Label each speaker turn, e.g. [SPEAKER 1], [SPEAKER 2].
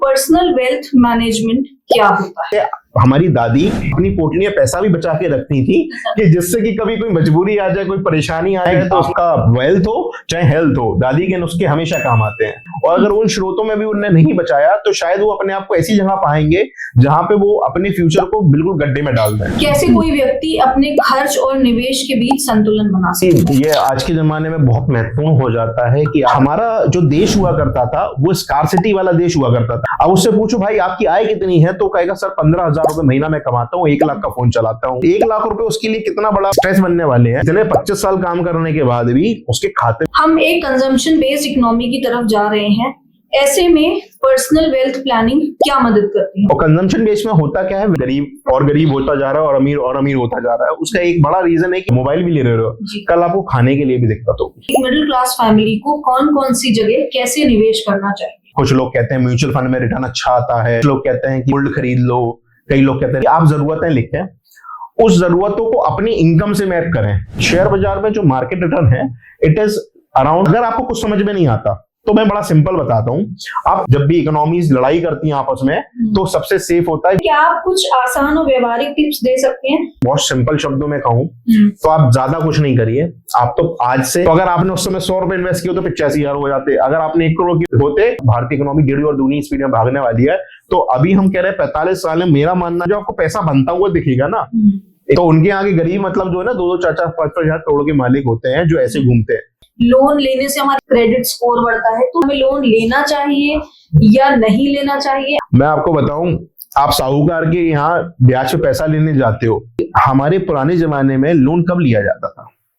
[SPEAKER 1] Personal wealth management क्या होता है?
[SPEAKER 2] हमारी दादी अपनी पोटली में पैसा भी बचा के रखती थी कि जिससे कि कभी कोई मजबूरी आ जाए, कोई परेशानी आ जाए तो उसका वेल्थ हो चाहे हेल्थ हो, दादी के नुस्खे हमेशा काम आते हैं। और अगर उन स्रोतों में भी उन्होंने नहीं बचाया तो शायद वो अपने आप को ऐसी जगह पाएंगे जहां पे वो अपने फ्यूचर को बिल्कुल गड्ढे में डाल दें।
[SPEAKER 1] कैसे कोई व्यक्ति अपने खर्च और निवेश के बीच संतुलन बना सकता है?
[SPEAKER 2] ये आज के जमाने में बहुत महत्वपूर्ण हो जाता है कि हमारा जो देश हुआ करता था वो स्कार्सिटी वाला देश हुआ करता था। अब उससे पूछो भाई आपकी आय कितनी है, तो कहेगा सर 15,000 रुपए महीना में कमाता हूँ, 1 लाख का फोन चलाता हूँ। 1 लाख रुपए उसके लिए कितना बड़ा स्ट्रेस बनने वाले हैं। इतने 25 साल काम करने के बाद भी उसके खाते।
[SPEAKER 1] हम एक कंजम्पशन बेस्ड इकोनॉमी की तरफ जा रहे हैं, ऐसे में पर्सनल वेल्थ प्लानिंग क्या मदद करती है?
[SPEAKER 2] और कंजम्पशन बेस में होता क्या है, गरीब और गरीब होता जा रहा है और अमीर होता जा रहा है। उसका एक बड़ा रीजन है कि मोबाइल भी ले रहे हो, कल आपको खाने के लिए भी दिक्कत होगी।
[SPEAKER 1] एक मिडिल क्लास फैमिली को कौन कौन सी जगह कैसे निवेश करना चाहिए?
[SPEAKER 2] कुछ लोग कहते हैं म्यूचुअल फंड में रिटर्न अच्छा आता है, कुछ लोग कहते हैं कि गोल्ड खरीद लो, कई लोग कहते हैं कि आप जरूरतें लिखें, उस जरूरतों को अपनी इनकम से मैप करें। शेयर बाजार में जो मार्केट रिटर्न है इट इज अराउंड, अगर आपको कुछ समझ में नहीं आता तो मैं बड़ा सिंपल बताता हूँ। आप जब भी इकोनॉमीज लड़ाई करती हैं आपस में तो सबसे सेफ होता है।
[SPEAKER 1] क्या आप कुछ आसान और व्यवहारिक टिप्स दे सकते हैं?
[SPEAKER 2] बहुत सिंपल शब्दों में कहूँ तो आप ज्यादा कुछ नहीं करिए। आप तो आज से, तो अगर आपने उस समय 100 रुपए इन्वेस्ट किए तो 85,000 हो जाते। अगर आपने 1 करोड़ की होते, भारतीय इकोनॉमी 1.5 और दूनी स्पीड में भागने वाली है। तो अभी हम कह रहे हैं 45 साल में, मेरा मानना जो आपको पैसा बनता हुआ दिखेगा ना, तो उनके आगे गरीब मतलब जो है ना 2-2, 4-4, 5-5 हजार करोड़ के मालिक होते हैं जो ऐसे घूमते हैं।
[SPEAKER 1] लोन लेने से हमारा क्रेडिट स्कोर बढ़ता है, तो हमें लोन लेना चाहिए या नहीं लेना चाहिए?
[SPEAKER 2] मैं आपको बताऊं, आप साहूकार के यहाँ ब्याज पे पैसा लेने जाते हो। हमारे पुराने जमाने में लोन कब लिया जाता था?